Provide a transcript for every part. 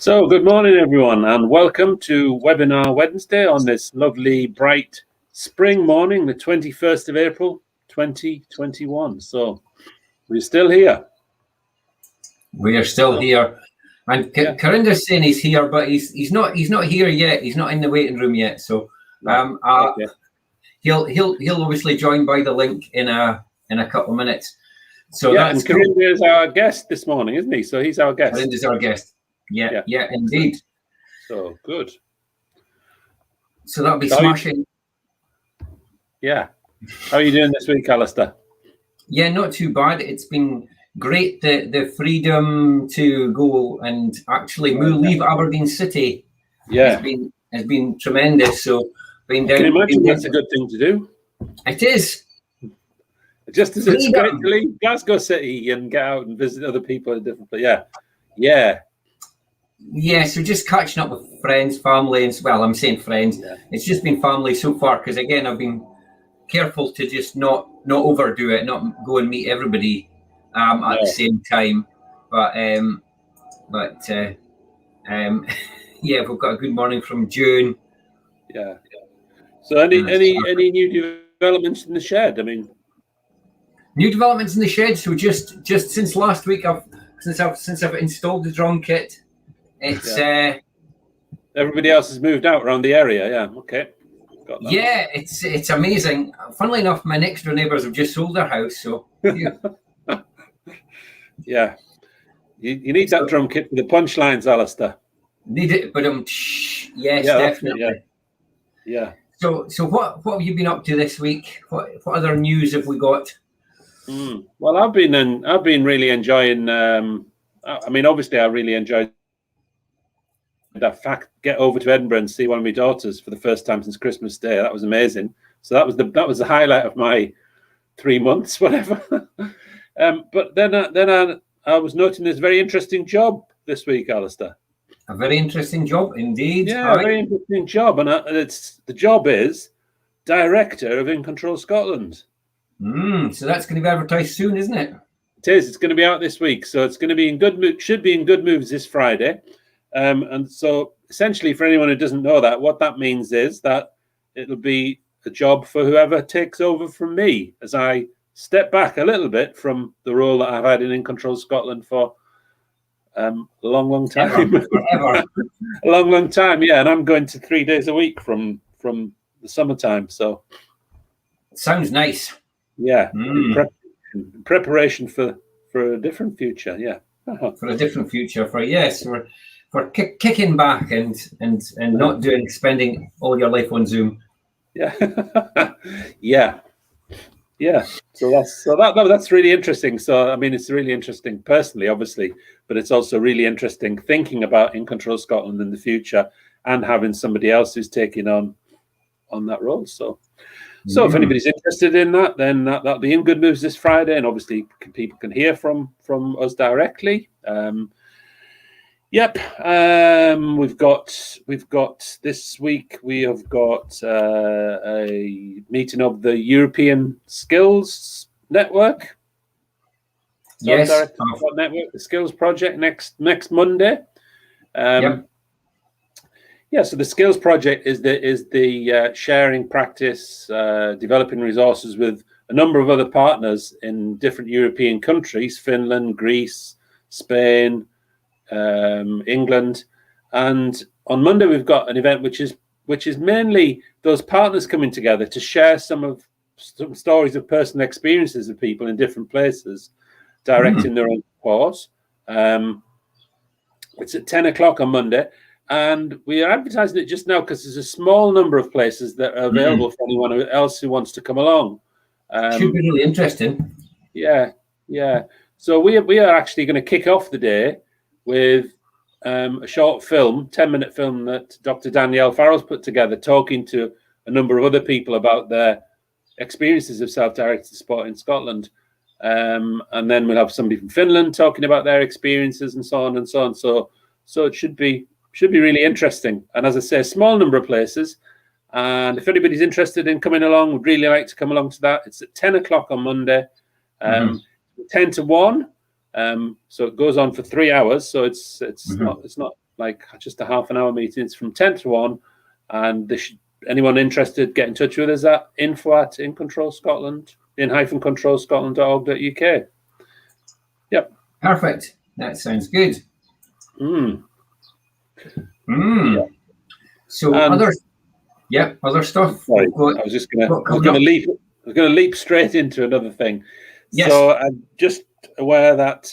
So, good morning, everyone, and welcome to Webinar Wednesday on this lovely, bright spring morning, the 21st of April, 2021. So, we're still here. We are still here. And Carinder's saying he's here, but he's not here yet. He's not in the waiting room yet. So he'll obviously join by the link in a couple of minutes. So and Carinder is our guest this morning, isn't he? So he's our guest. Carinder's our guest. Yeah, indeed. So good. So that'll be smashing. Yeah. How are you doing this week, Alistair? Yeah, not too bad. It's been great, the freedom to go and actually leave Aberdeen City. Yeah, has been tremendous. So being down. Can you imagine that's a good thing to do? It is. Just as it's great to leave Glasgow City and get out and visit other people in different places. Yeah, so just catching up with friends, family, and I'm saying friends. Yeah. It's just been family so far because again I've been careful to just not overdo it, not go and meet everybody at the same time. But we've got a good morning from June. Yeah. So any new developments in the shed? I mean, new developments in the shed. So just since last week, since I've installed the drum kit. It's everybody else has moved out around the area. Yeah, okay. Got that. Yeah, it's amazing. Funnily enough, my next door neighbours have just sold their house. So yeah, you need that drum kit for the punchlines, Alistair. Need it, but yes, definitely. Yeah. So what have you been up to this week? What other news have we got? Well, I've been really enjoying. Obviously, I really enjoyed that fact. Get over to Edinburgh and see one of my daughters for the first time since Christmas Day. That was amazing. So that was the highlight of my 3 months, whatever. But then I was noting this very interesting job this week, Alistair. A very interesting job indeed. Yeah, a very interesting job, and the job is Director of In Control Scotland. So that's going to be advertised soon, isn't it? It is. It's going to be out this week, so it's going to be should be in Good Moves this Friday. And so essentially, for anyone who doesn't know that, what that means is that it'll be a job for whoever takes over from me as I step back a little bit from the role that I've had in Control Scotland for a long time. Forever. A long time, yeah. And I'm going to 3 days a week from the summertime. So sounds nice. Yeah. Preparation for a different future. Yeah. For a different future. For kicking back and not spending all your life on Zoom. Yeah. Yeah. So that's really interesting. So I mean, it's really interesting personally, obviously, but it's also really interesting thinking about In Control Scotland in the future and having somebody else who's taking on that role. So if anybody's interested in that, then that'll be in Good Moves this Friday, and obviously people can hear from us directly. We've got this week. We have got a meeting of the European Skills Network. Yes, Network, the Skills Project next Monday. So the Skills Project is the sharing practice, developing resources with a number of other partners in different European countries: Finland, Greece, Spain, England. And on Monday we've got an event which is mainly those partners coming together to share some stories of personal experiences of people in different places, directing their own course. It's at 10 o'clock on Monday, and we are advertising it just now because there's a small number of places that are available for anyone else who wants to come along. Should be really interesting. Yeah. So we are actually going to kick off the day with a short film, 10-minute film that Dr. Danielle Farrell's put together, talking to a number of other people about their experiences of self-directed sport in Scotland. And then we'll have somebody from Finland talking about their experiences and so on and so on. So it should be really interesting. And as I say, a small number of places. And if anybody's interested in coming along, would really like to come along to that. It's at 10 o'clock on Monday, 10 to 1. So it goes on for 3 hours. So it's not like just a half an hour meeting. It's from 10 to 1, and anyone interested, get in touch with us at in-control-scotland.org.uk. Yep. Perfect. That sounds good. Yeah. So other stuff. Sorry, I was going to leap straight into another thing. Yes. So I'm just aware that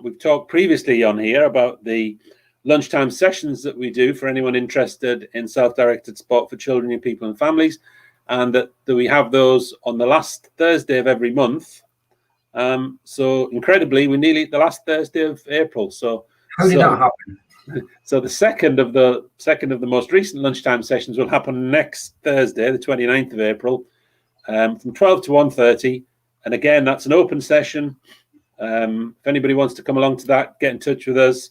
we've talked previously on here about the lunchtime sessions that we do for anyone interested in self-directed sport for children, young people and families, and that we have those on the last Thursday of every month. So incredibly, we're nearly at the last Thursday of April. So how did that happen? So the second of the most recent lunchtime sessions will happen next Thursday, the 29th of April, from 12 to 1:30. And again, that's an open session. If anybody wants to come along to that, get in touch with us.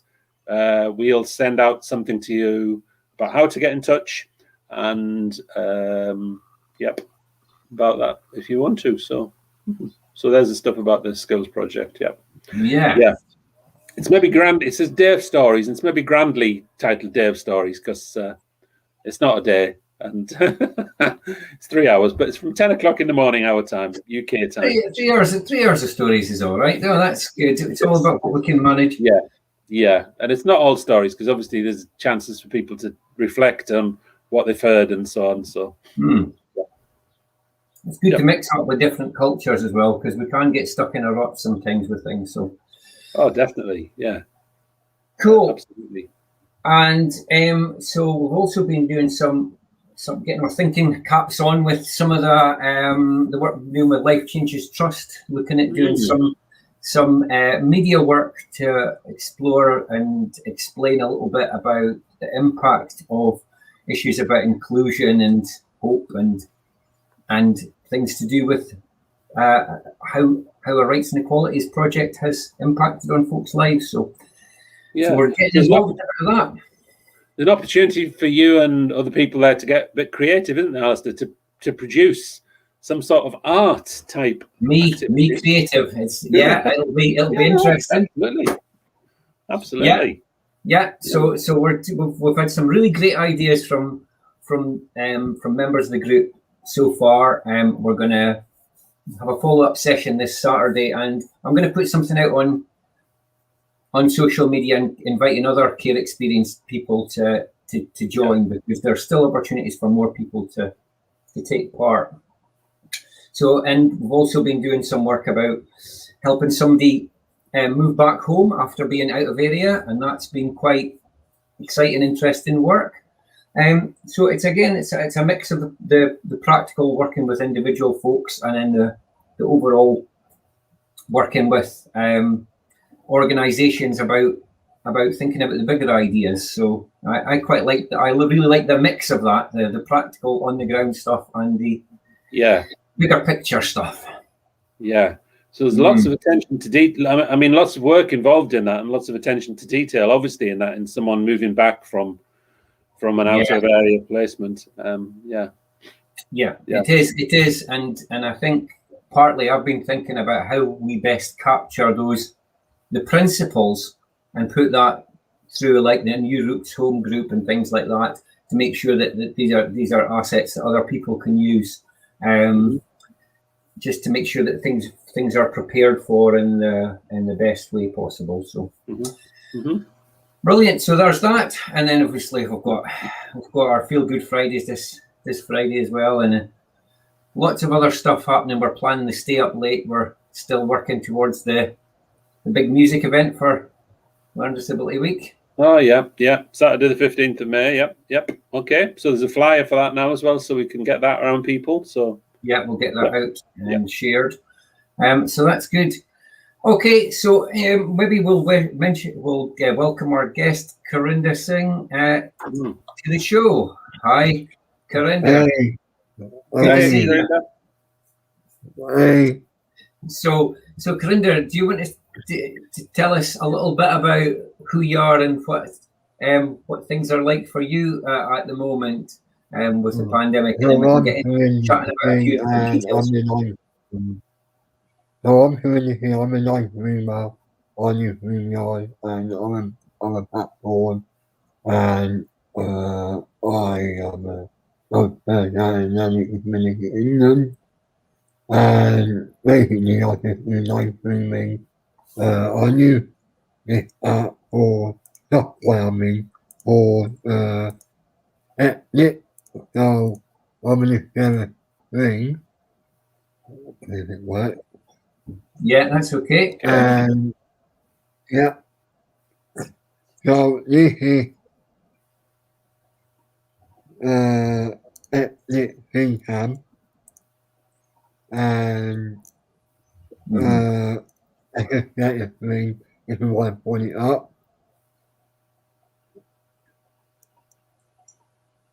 We'll send out something to you about how to get in touch, and about that if you want to. So there's the stuff about the skills project. Yeah. It's maybe grand. It says Dave Stories, and it's maybe grandly titled Dave Stories because it's not a day, and it's 3 hours, but it's from 10 o'clock in the morning our time, UK time. 3 hours of stories is all right. No, that's good. It's all about what we can manage. Yeah, and it's not all stories because obviously there's chances for people to reflect on what they've heard and so on. So it's good to mix up with different cultures as well, because we can get stuck in a rut sometimes with things. So. Oh, definitely, yeah. Cool. Absolutely. And so we've also been doing some getting our thinking caps on with some of the work we're doing with Life Changes Trust, looking at doing some media work to explore and explain a little bit about the impact of issues about inclusion and hope and things to do with how a Rights and Equalities project has impacted on folks' lives. So we're getting involved in that. There's an opportunity for you and other people there to get a bit creative, isn't there, Alistair, to produce some sort of art type. Me creative. It'll be interesting. Absolutely. Yeah. So we've had some really great ideas from members of the group so far. We're going to have a follow-up session this Saturday, and I'm going to put something out on social media and inviting other care experienced people to join, because there's still opportunities for more people to take part. So, and we've also been doing some work about helping somebody move back home after being out of area, and that's been quite exciting, interesting work. So it's a mix of the practical working with individual folks, and then the overall working with organisations about thinking about the bigger ideas. So I quite like that. I really like the mix of that, the practical on the ground stuff and the bigger picture stuff. Yeah. So there's lots of attention to detail. I mean, lots of work involved in that, and lots of attention to detail, obviously, in that, in someone moving back from an out of area placement. It is, and I think partly I've been thinking about how we best capture the principles and put that through like the New Roots Home Group and things like that, to make sure that these are assets that other people can use, just to make sure that things are prepared for in the best way possible. So brilliant. So there's that, and then obviously we've got our Feel Good Fridays this Friday as well, and lots of other stuff happening. We're planning to stay up late. We're still working towards the big music event for Learn Disability Week. Oh yeah, Saturday the 15th of May. Yep. Okay, so there's a flyer for that now as well, so we can get that around people. So we'll get that out and shared. So that's good. Okay, so maybe we'll welcome our guest Carinder Singh to the show. Hi, Carinder. Hey. Good to see you. Hey. So Carinder, do you want to tell us a little bit about who you are and what things are like for you at the moment with the pandemic? And then we can get into chatting about a few different details. So I'm really well on your email, and I'm a platform and I am a community in England, and basically I just do live streaming. I use this app for software, I mean, for Netflix, so I'm going to share a screen, if it works. Yeah, that's okay. And yeah, so this is Netflix income, and I just get the screen if you want to put it up.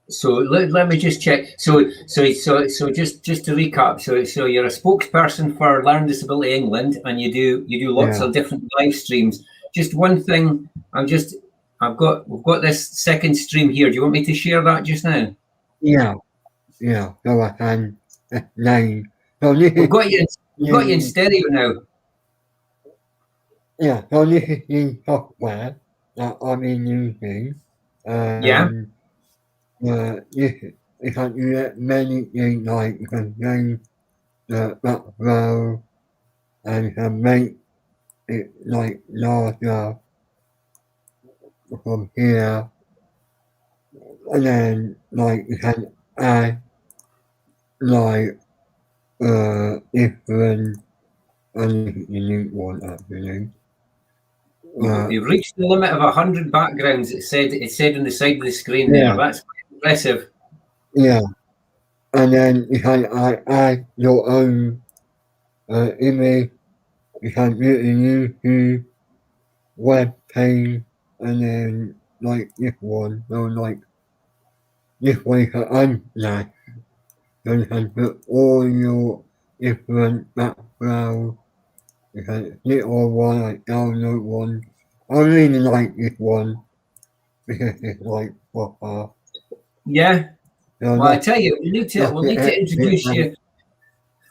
So let me just check. So just to recap. So you're a spokesperson for Learning Disability England, and you do lots of different live streams. Just one thing, we've got this second stream here. Do you want me to share that just now? Yeah. So I can name. So this We've got you in stereo now. Yeah. So this is the software that I've been using. Yeah. You can do many things, like you can change the background and you can make it like larger from here, and then like you can add like different and unique one actually. You've reached the limit of 100 backgrounds. It said on the side of the screen there. That's quite impressive. Yeah. And then you can add your own image. You can do it in YouTube, web page, and then like this one. So like this one you can unlash. So you can put all your different backgrounds. You can click on one, like download one. I really like this one because it's like proper. Yeah. So Well, I tell you, we'll need to introduce you.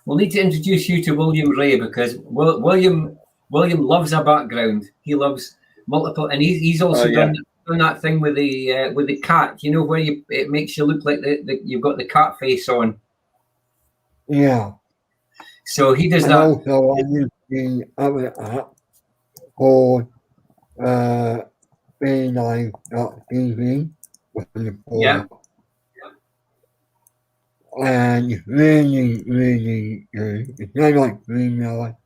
We'll need to introduce you to William Ray, because William loves a background. He loves multiple, and he's also done that thing with the cat. You know, where it makes you look like you've got the cat face on. Yeah. So he does and that. Also, I use the other app called B9.TV with the Yeah. And it's really, really good. It's not like StreamYard.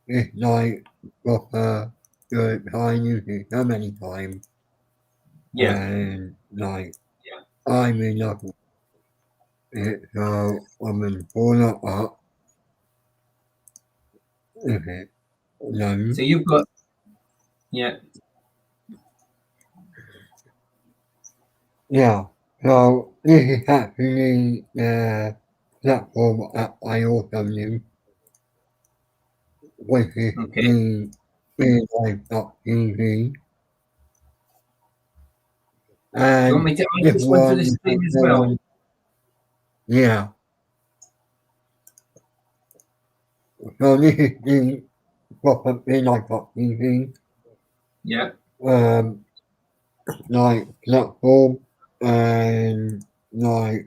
It's like proper good. I use it so many times. Yeah. And like, I really love it. So I'm going to pull it up. Okay. So you've got, yeah. Yeah. So this is actually the platform that I also use, which is the BeLive.tv. And you want me to add this one to the screen as well? Yeah. So this is the proper BeLive.tv. Yeah. Like platform, and like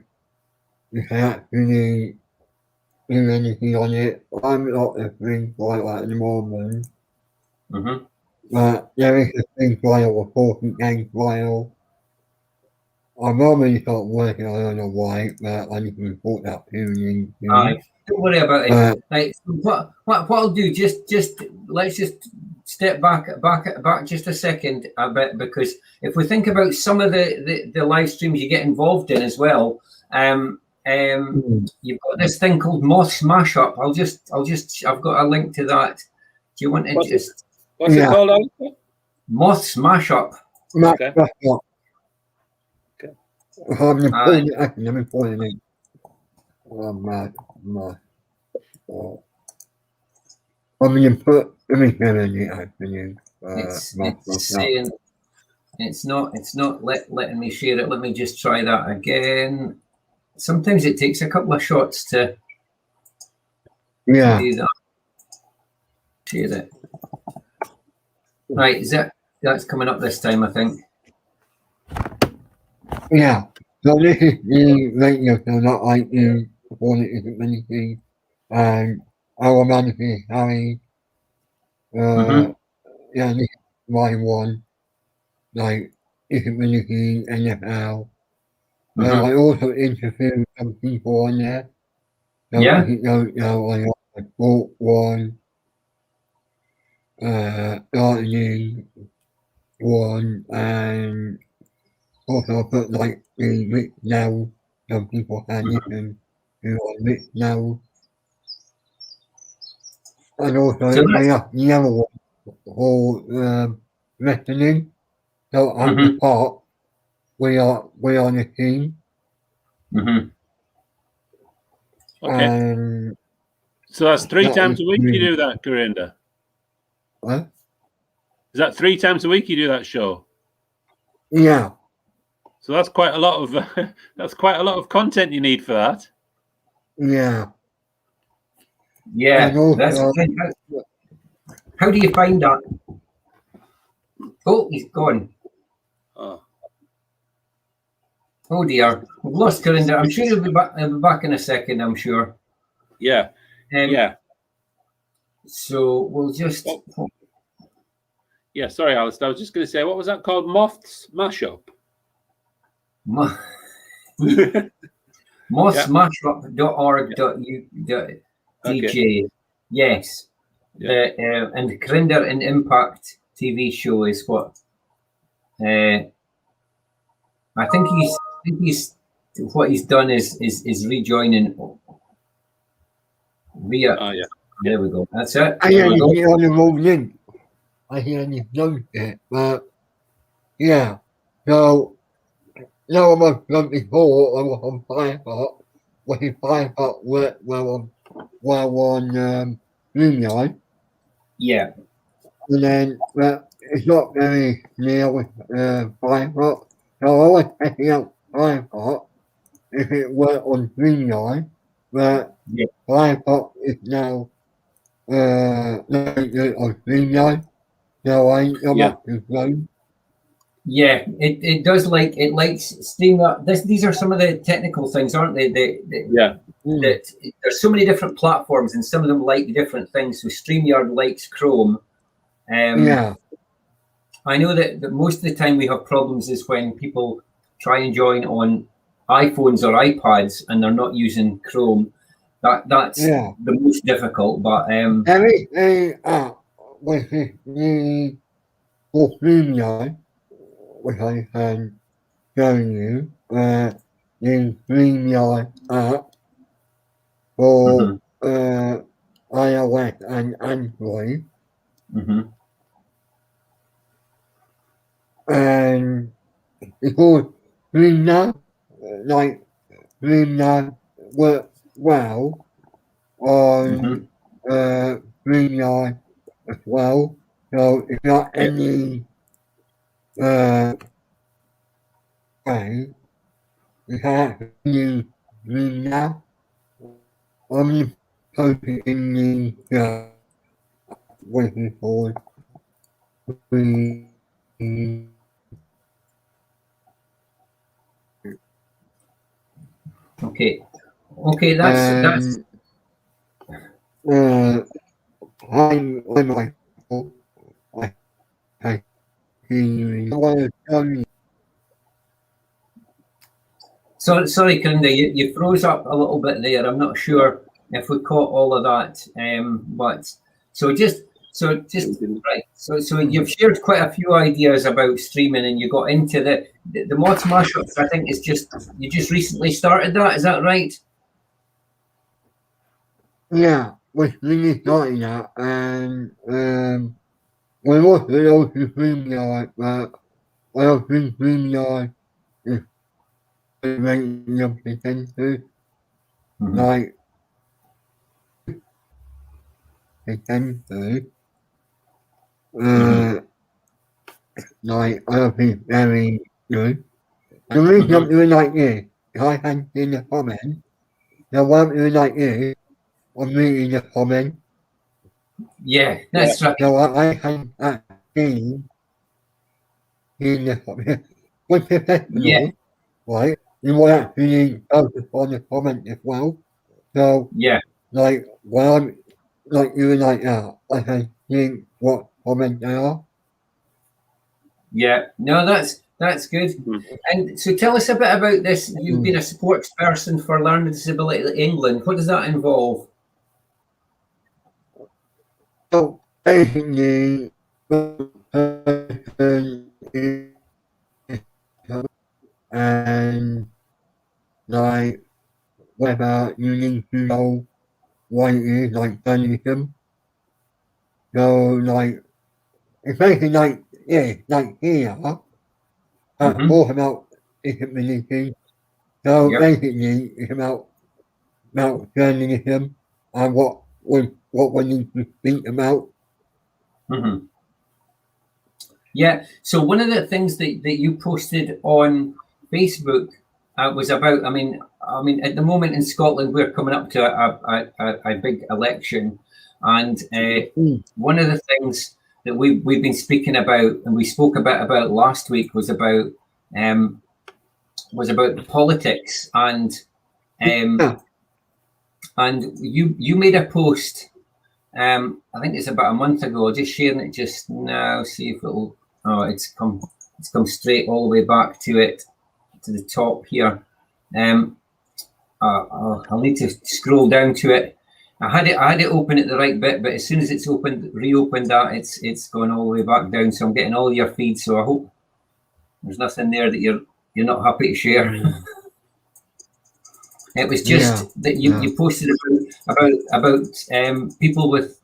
you can actually do anything on it. I'm not a free trial at the moment. But there is a free trial, a 40-day trial. I normally start working, I don't know why, but I need to report that to you. Don't worry about it. Right, so what I'll do, let's just step back just a second a bit, because if we think about some of the live streams you get involved in as well, you've got this thing called Moths Mashup. I've got a link to that. Do you want to what's it called, Alistair? Moths Mashup. Okay. Let me pull it in. I'm going to put everything in it actually. It's saying it's not letting me share it. Let me just try that again. Sometimes it takes a couple of shots to do that. Share it. Right, is that's coming up this time, I think. Yeah. So this is the radio show that I do before the Isn't Many Things. And our manager is Harry. Yeah, this is my one. Like, Isn't Many Things, NFL. I also interview some people on there. So if you don't know, I got a sport one, gardening one, and also I put like the Rich now. Some people can listen to on Rich now. And also I have the other one for wrestling. So I'm the part. We are the team. Okay. And So that's 3 that times is a week you really- do that, Carinder? What? Is that 3 times a week you do that show? Yeah. So that's quite a lot of content you need for that. Yeah. Yeah. And also, That's how do you find that? Oh, he's gone. Oh dear, we've lost Carinder. I'm sure he'll be back in a second, I'm sure. Yeah. Yeah. So we'll just... Yeah, sorry, Alistair. I was just going to say, what was that called? Moths Mashup? mothsmashup.org.dj. Yes. Yeah. And the Carinder and Impact TV show is what... I think he's what he's done is rejoining via. Oh yeah. There we go. That's it. I only get on the wrong link. I only know it, but yeah. So now I'm on before I was on Firefox. When Firefox worked well on Streamline. Yeah. And then it's not very near with Firefox. So I was checking out Firefox if it worked on Streamline, but Firefox is now not good on Streamline. So I come up to Chrome. Yeah, it does it likes Steam. These are some of the technical things, aren't they? That there's so many different platforms, and some of them like different things. So StreamYard likes Chrome. Yeah. I know that most of the time we have problems is when people try and join on iPhones or iPads and they're not using Chrome. That's the most difficult. But everything with the StreamYard, which I can show you, the StreamYard app for iOS and Android. And because StreamYard, StreamYard works well on StreamYard as well. So it's not any way you have to use StreamYard. I'm post it in the waiting for Okay, that's I'm Michael. I So sorry, Carinder, you froze up a little bit there. I'm not sure if we caught all of that. But just right. So you've shared quite a few ideas about streaming, and you got into the mods mashups. I think you just recently started that. Is that right? Yeah, we really started that, and we also go to StreamYard, but I don't think StreamYard is making them potential. Like, potential. Like, I don't think very good. The reason I'm doing like this, if I can see the comment, the one doing like this, I'm reading the comment. Yeah, that's right. So I can see in the with professional, Yeah. right? You will actually focus on the comment as well. So, Yeah. like, when I'm like you like that, I can think what comments they are. Yeah. No, that's good. And so tell us a bit about this. You've been a spokesperson for Learning Disability England. What does that involve? So, basically, the person is and like whether you need to know what it is like journalism. So like it's basically like like here, but Mm-hmm. more about disability. So Yep. basically it's about journalism and what we need to think about. Mm-hmm. Yeah. So one of the things that you posted on Facebook was about. At the moment in Scotland, we're coming up to a big election, and one of the things that we've been speaking about, and we spoke a bit about last week, was about politics, and Yeah. you made a post. I think it's about a month ago. Just sharing it just now. See if it'll. Oh, it's come straight all the way back to the top here. I'll need to scroll down to it. I had it open at the right bit, but as soon as it's reopened that, it's gone all the way back down. So I'm getting all your feeds. So I hope there's nothing there that you're not happy to share. It was just that you posted about people with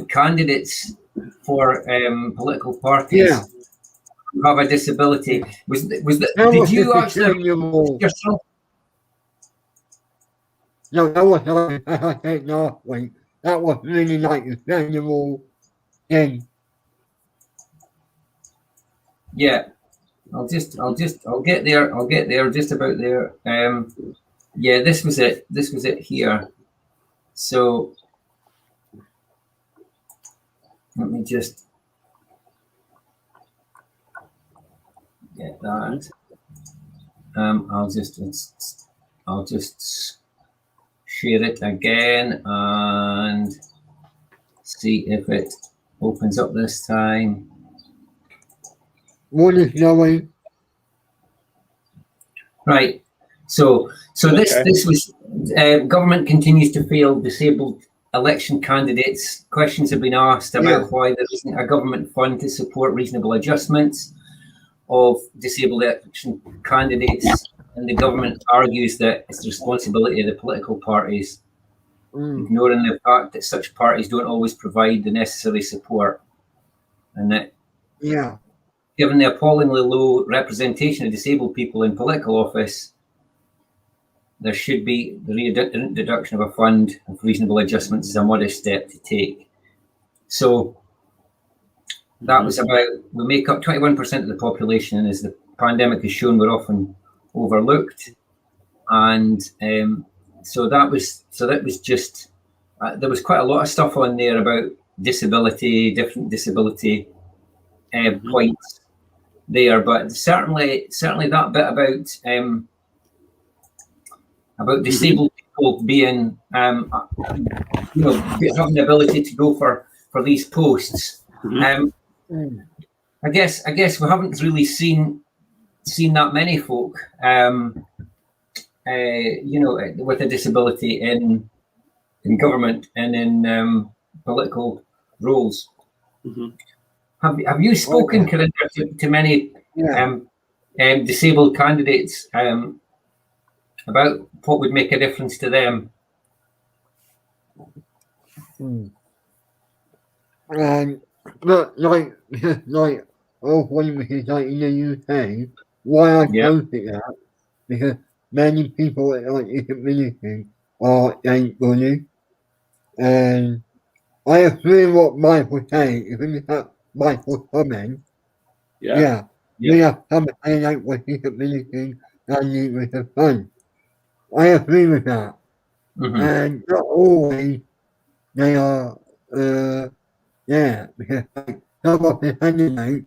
candidates for political parties who have a disability. Was that? Did you actually yourself? No, that was like I said last week. That was really like a general thing. Yeah, I'll get there. I'll get there. Just about there. Yeah, this was it. This was it here. So let me just get that. I'll just share it again and see if it opens up this time. What is going? Right. So this was government continues to fail disabled election candidates. Questions have been asked about why there isn't a government fund to support reasonable adjustments of disabled election candidates, and the government argues that it's the responsibility of the political parties, ignoring the fact that such parties don't always provide the necessary support, and that given the appallingly low representation of disabled people in political office, there should be the reintroduction of a fund of reasonable adjustments is a modest step to take. So that was about, we make up 21% of the population, and as the pandemic has shown, we're often overlooked. And so that was just, there was quite a lot of stuff on there about disability, different disability points there, but certainly that bit about disabled people being, having the ability to go for these posts. I guess we haven't really seen that many folk, with a disability in government and in political roles. Have you spoken, Carinder, to many disabled candidates about what would make a difference to them? But like when we like in the UK, why I posted that because many people with like disability are bullied, and I agree what Michael saying. If you have Michael comment, we have somebody like with disability that need with the fund. I agree with that, and not always they are because like some of the candidates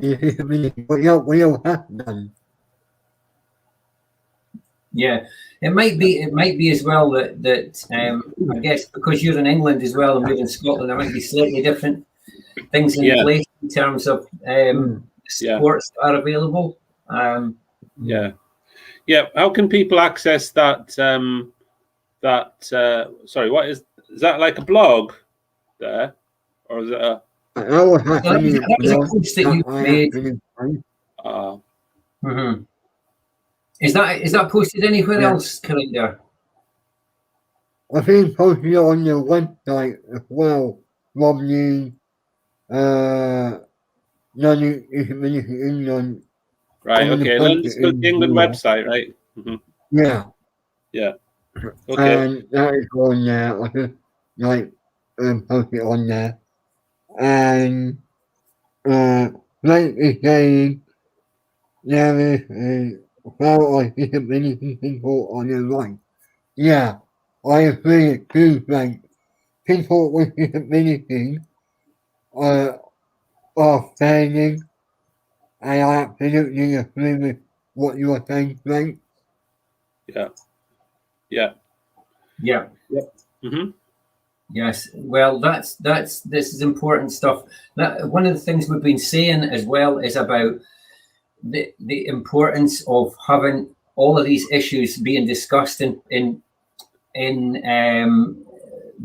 we all have done. Yeah, it might be as well that I guess because you're in England as well and we're in Scotland, there might be slightly different things in place in terms of supports that are available. How can people access that? Sorry, what is that like a blog there, or is it a? That was a post that you made. Is that posted anywhere else, Carinder? I think posted on your website as well, from the London Disability England. Right. Okay. London Disability England website. Right. Yeah. Yeah. Okay. And that is on there. I just post it on there. And like you saying, there is a fellow of disability people on the right. Yeah, I agree it too. Like people with disabilities are failing, and I absolutely agree with what you are saying, Frank. Yeah. Yes. Well, this is important stuff. That one of the things we've been saying as well is about the importance of having all of these issues being discussed in the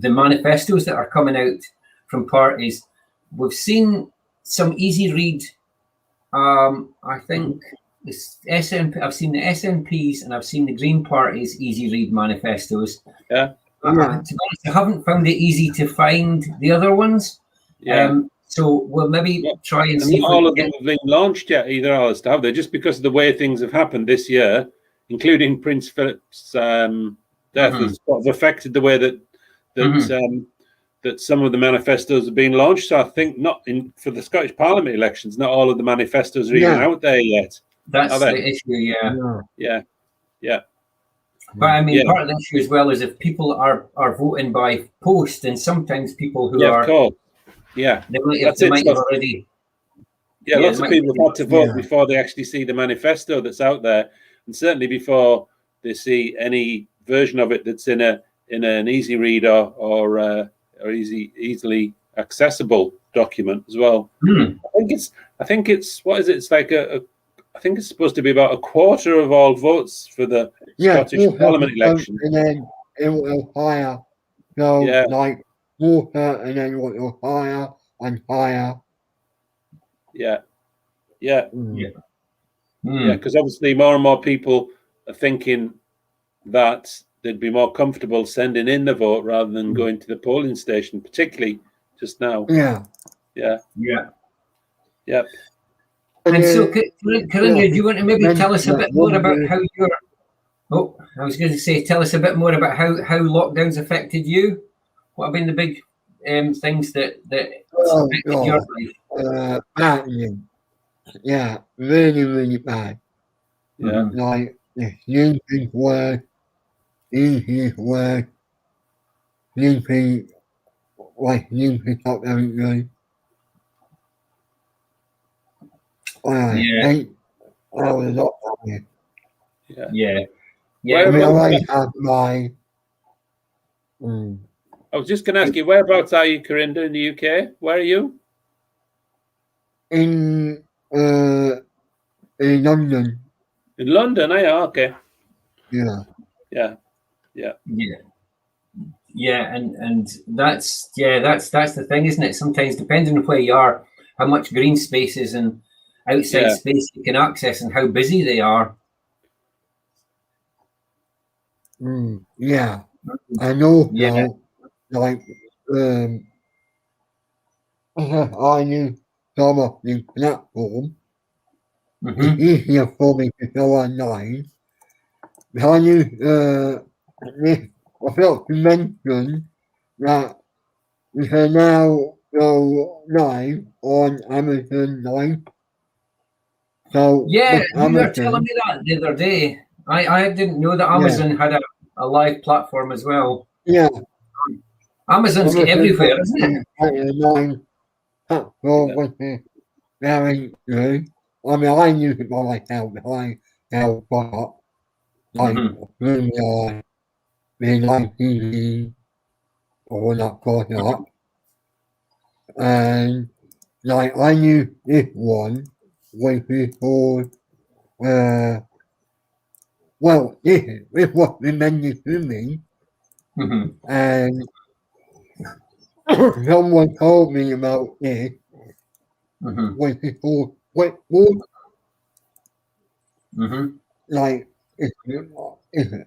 manifestos that are coming out from parties. We've seen some easy read. I think I've seen the SNPs and I've seen the Green Party's easy read manifestos. Yeah. To be honest, I haven't found it easy to find the other ones. So we'll maybe try and see. Not all of them have been launched yet either, Alistair, have they? Just because of the way things have happened this year, including Prince Philip's death, has sort of affected the way that some of the manifestos have been launched. So I think for the Scottish Parliament elections, not all of the manifestos are even out there yet. That's the issue, Yeah. But I mean, part of the issue as well is if people are voting by post, and sometimes people who are, of course. they might have already. Yeah, lots of people have had to vote before they actually see the manifesto that's out there, and certainly before they see any version of it that's in an easy read or easily accessible document as well. I think it's what is it? It's like I think it's supposed to be about a quarter of all votes for the Scottish Parliament election. And then it will higher. So like water, and then it will higher and higher. Because obviously more and more people are thinking that they'd be more comfortable sending in the vote rather than going to the polling station, particularly just now. And so, Carinder, do you want to maybe tell us a bit more about how your? Oh, I was going to say, tell us a bit more about how lockdowns affected you. What have been the big things that affected your life? Badly. Yeah, really, really bad. Like the sleeping work, eating work, sleeping up every night. I was not happy. I was just going to ask you, whereabouts are you, Carinder, in the UK? Where are you? In London. In London, okay. Yeah, and that's the thing, isn't it? Sometimes, depending on where you are, how much green spaces and outside space you can access and how busy they are. I know. Like I use some of the platform. It's easier for me to go online. I use I felt to mention that we can now go live on Amazon Live. So you were telling me that the other day. I didn't know that Amazon had a live platform as well. Yeah. Amazon's everywhere, isn't it? Live platform with very good. I mean, I use it by myself. I have got like really the 19 or not got up, and like I use this one which is called well, this was recommended to me, and someone told me about this, which is called Workfit. Like, if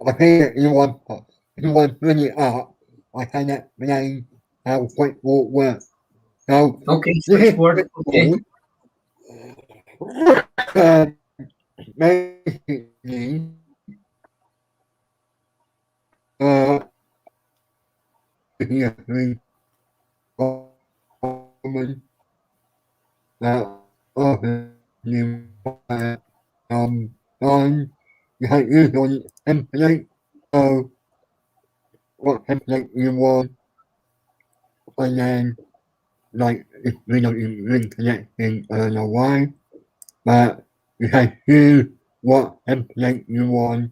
I think if you want to bring it up, I can explain how Workfit works. So, Okay, this is switchboard. Okay. Basically, basically, common that often you on you can use on template. So what template you want, and then like if we don't use link connecting, I don't know why, but you can choose what template you want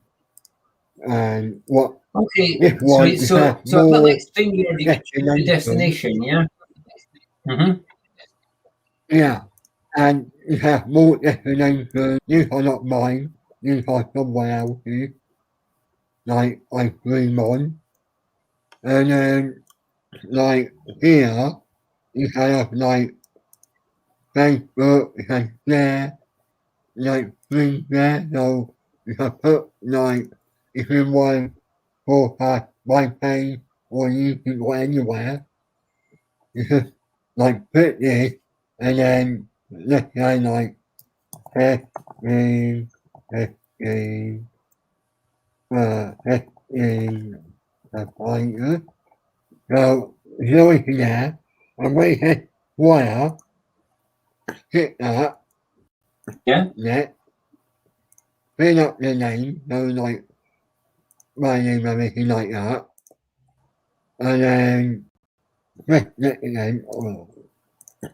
and what Okay, this so one so has so a bit more like StreamYard, you can choose the destination. destination, yeah. Yeah, and you have more destinations. These are not mine. These are someone else's. Like I dream on, and then like here you have like Facebook, you can share like things there. So you can put like if you want broadcast my page or YouTube or anywhere, you just like put this and then let's say like testing, testing, testing the pointer. So go into there and we hit wire, hit that, Yeah. net, fill up the name, so like my name and everything like that, and then press it again,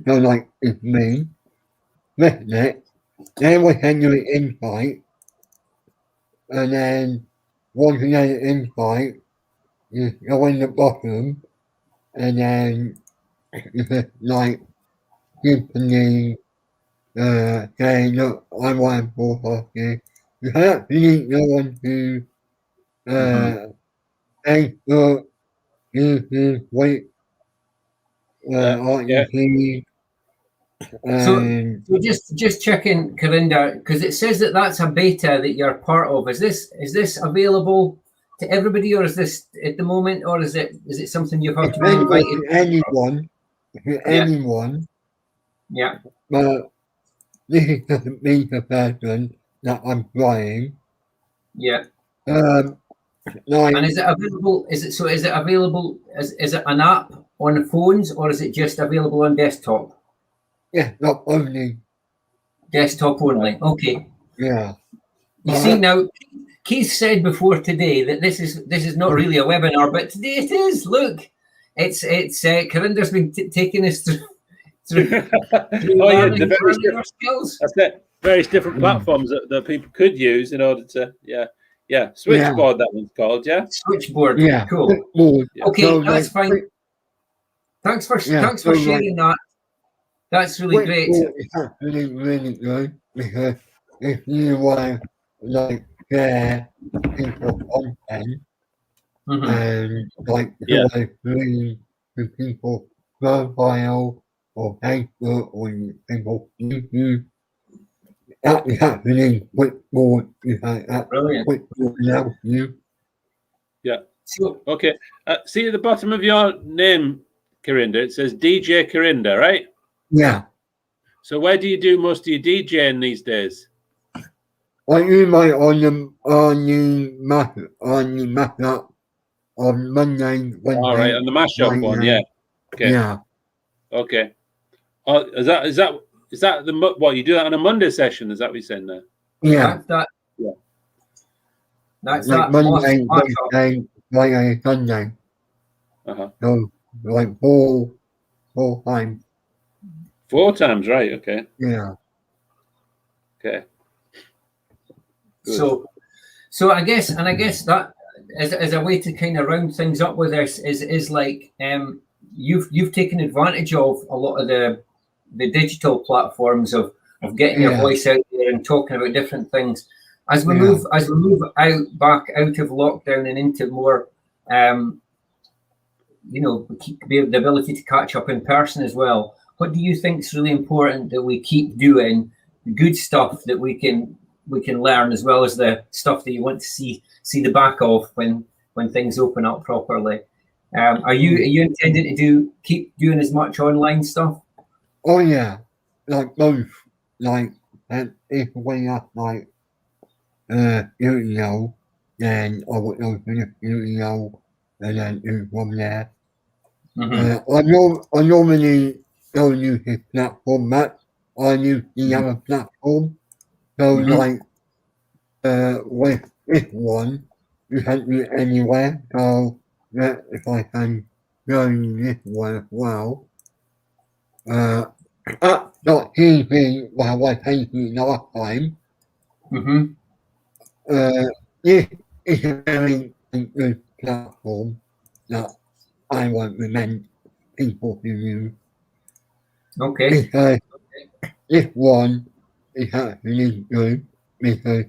so like it's me, press it, then we send you an invite, and then once you get an invite, you go in the bottom, and then you just like simply say, look, I want to broadcast this. You have to go on to Facebook, YouTube, wait, Yeah. REC, So and so just checking, Carinder, because it says that that's a beta that you're part of. Is this available to everybody, or is this at the moment, or is it something you have it's to be available invited? to anyone, Yeah. but this is just a beta version that I'm trying. Yeah. Like, And is it available? Is it available? Is it an app on phones, or is it just available on desktop? yeah, not only, Desktop only. Okay. yeah. You see now, Keith said before today that this is not really a webinar, but today it is. Look, it's Carinder's been taking us through Oh yeah, the learning our skills. that's it. Various different platforms that people could use in order to switchboard that one's called, yeah. Switchboard. Yeah. Cool. Switchboard. Okay, So, that's like, fine. Thanks for so, sharing that. That's really great. Switchboard is actually really good because if you want to like share people content and like you want to bring to people profile or Facebook or people YouTube, that is actually Switchboard is like that. Brilliant. Switchboard allows you. Yeah. So, Okay. See at the bottom of your name, Carinder, it says DJ Carinder, right? Yeah. So where do you do most of your DJing these days? I do my on the mashup on Monday, Wednesday. All right, on the mashup one, yeah. Okay. Yeah. Okay. Oh, is that the what you do that on a Monday session? Is that what you're saying there? Yeah. Yeah. That's like that Monday, mashup. Wednesday, Friday, Sunday. Uh-huh. So like four times. 4 times, right? Okay. Yeah. Okay. Good. So I guess that as a way to kind of round things up with this is like you've taken advantage of a lot of the digital platforms of getting your voice out there and talking about different things. As we move back out of lockdown and into more the ability to catch up in person as well. What do you think is really important that we keep doing? Good stuff that we can learn, as well as the stuff that you want to see the back of when things open up properly. Are you intending to keep doing as much online stuff? Oh yeah, like both. Like, if we have like video, then I would open a video and then do from there. I normally don't use this platform much. I use the other platform. So like with this one, you can do it anywhere. So that if I can join this one as well. TV while I take it another time. This is a very good platform that I would recommend people to use. Okay. Because this one is actually good because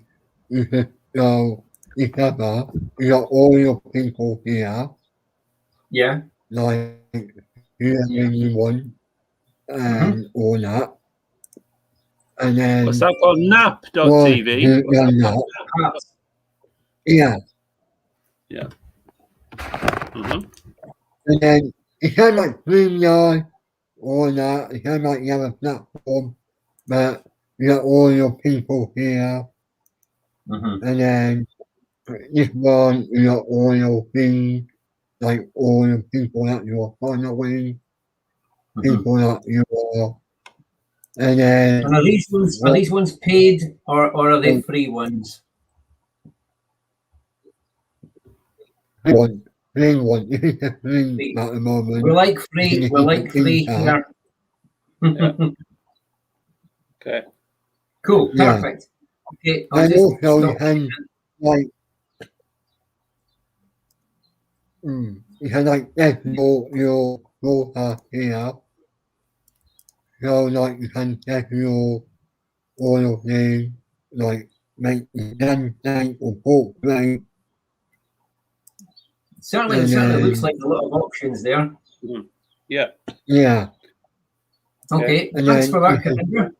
you can go together, you got all your people here. Yeah. Like whoever you want and all that. And then what's that called? Nap.tv? Yeah. Yeah. And then it's kind of like StreamYard or that. It's kind of like the other platform, but you got all your people here. And then this one, you got all your feeds, like all the people that you're following, people that you are. And then. And are these ones paid or are they free ones? Free one. This is a free at the moment. We like free. We like free here. Okay. Cool. Perfect. Okay. And also you can like you can like get your quota here. So like you can get your oil thing, like make tank or pork plate. Certainly looks like a lot of options there. Yeah. Yeah. Okay. Thanks for that, Carinder.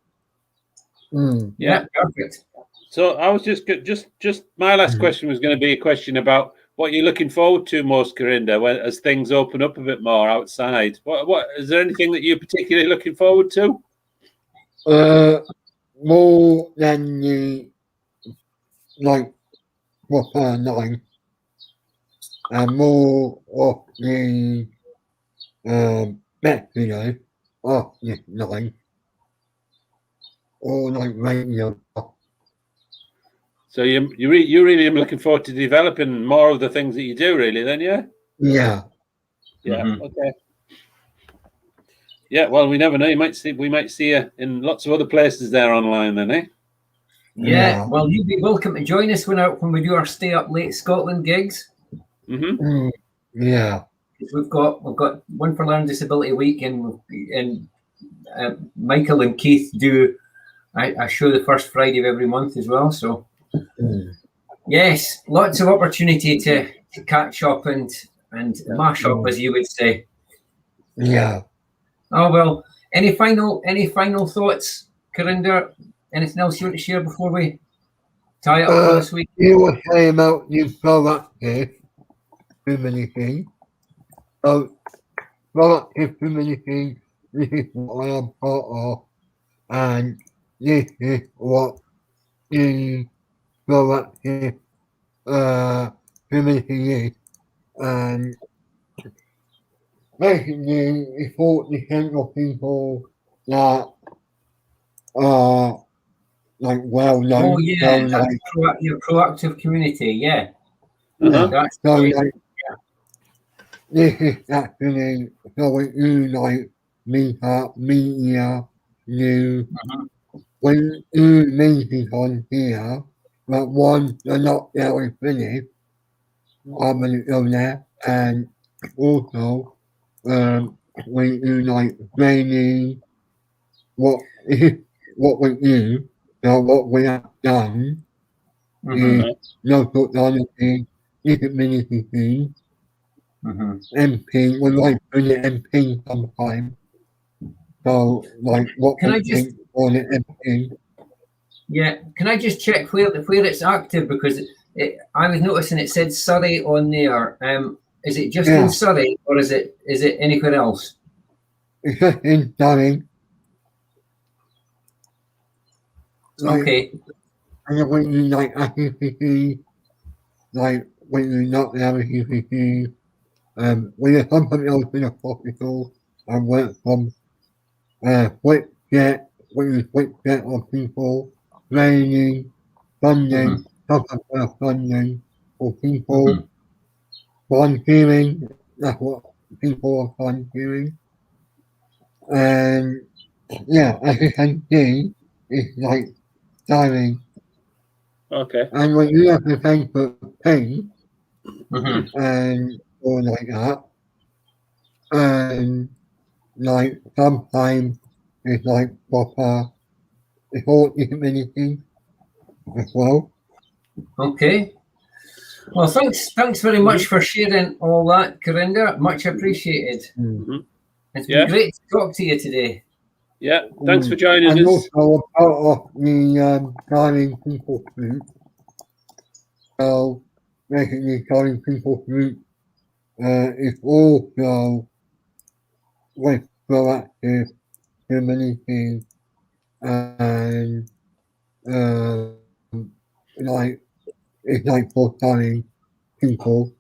Yeah. Perfect. So I was just my last question was going to be a question about what you're looking forward to most, Carinder, as things open up a bit more outside. What is there anything that you're particularly looking forward to? More than the like proper night, and more of the back of this night, or like radio. So you really am looking forward to developing more of the things that you do, really? Then, yeah. Yeah. Yeah. Okay. Yeah. Well, we never know. We might see you in lots of other places there online, then, eh? Yeah. Well, you'd be welcome to join us when we do our Stay Up Late Scotland gigs. Yeah. We've got one for Learning Disability Week, and Michael and Keith do a show the first Friday of every month as well. So yes, lots of opportunity to catch up and mash up, as you would say. Yeah. Oh well. Any final thoughts, Carinder? Anything else you want to share before we tie it up for this week? You were saying about you proactive community. So proactive community, this is what I am part of, and this is what the proactive community is. And basically, it's 40% of people that are like well known. Oh yeah, so, like, your proactive community, yeah. That's so like, this is actually showing you like media, news. Mhm. When you meet it on here, but one, they're not very finished. I'm gonna go there, and also, when you like training, what what we do, so what we have done Mhm. is local authority, disability, Mhm. MP, we like doing the MP sometimes. So like what Can we I just think for the MP. Yeah, can I just check where it's active, because I was noticing it said Surrey on there. Is it just in Yeah, Surrey, or is it anywhere else? it's just in Surrey, like Okay. and when you like activity, like when you not have activity, when you somebody else in a hospital and work from quick get, when you quick get on people, training, funding, Mhm. funding for people, Mhm. volunteering, that's what people are volunteering. And yeah, as you can see, it's like diving. Okay. And when you have to pay for pain Mhm. and or like that, and like sometimes it's like proper support disability as well. Okay. Well, thanks very Mhm. much for sharing all that, Carinder. Much appreciated. Mm. Mhm. It's been Yeah. great to talk to you today. Yeah. Thanks for joining And us. also a part of the diving people group. So basically diving people group is also with proactive humility and like it's like for telling people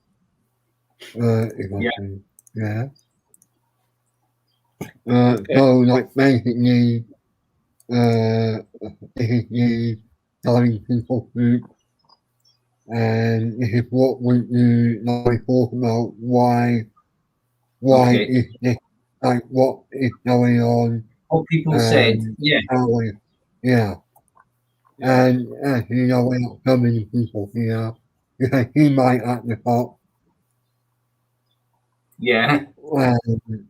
if I Yeah. can yeah. Okay. So like basically this is the telling people group and this is what we do like we talk about why Okay. is this like what is going on What people said. and Yeah. how we yeah. Yeah. And as you know, we're not so many people here. Because he might at the top, Yeah. and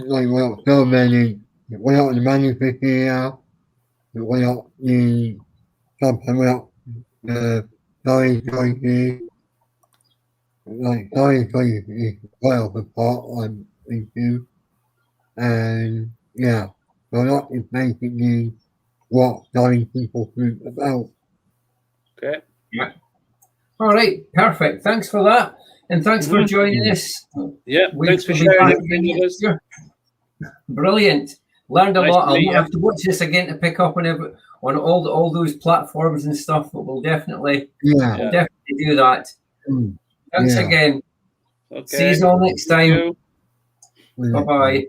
like we're not so many. We're not the managers here. We're not the something. We're not the sorry choices. Like sorry choices is well the part I'm into, and yeah, so that is basically what sorry people think about. Okay. Yeah. All right. Perfect. Thanks for that, and thanks for Mhm. joining us. Yeah. We'll Thanks for be sharing back everything again with next us. year. Brilliant. Learned a Nice lot. to I'll meet not you. have to watch this again to pick up on all those platforms and stuff, but Yeah, we'll Yeah. definitely do that. mm, Thanks yeah. again. See Okay. you all next Thank time. you. Bye bye.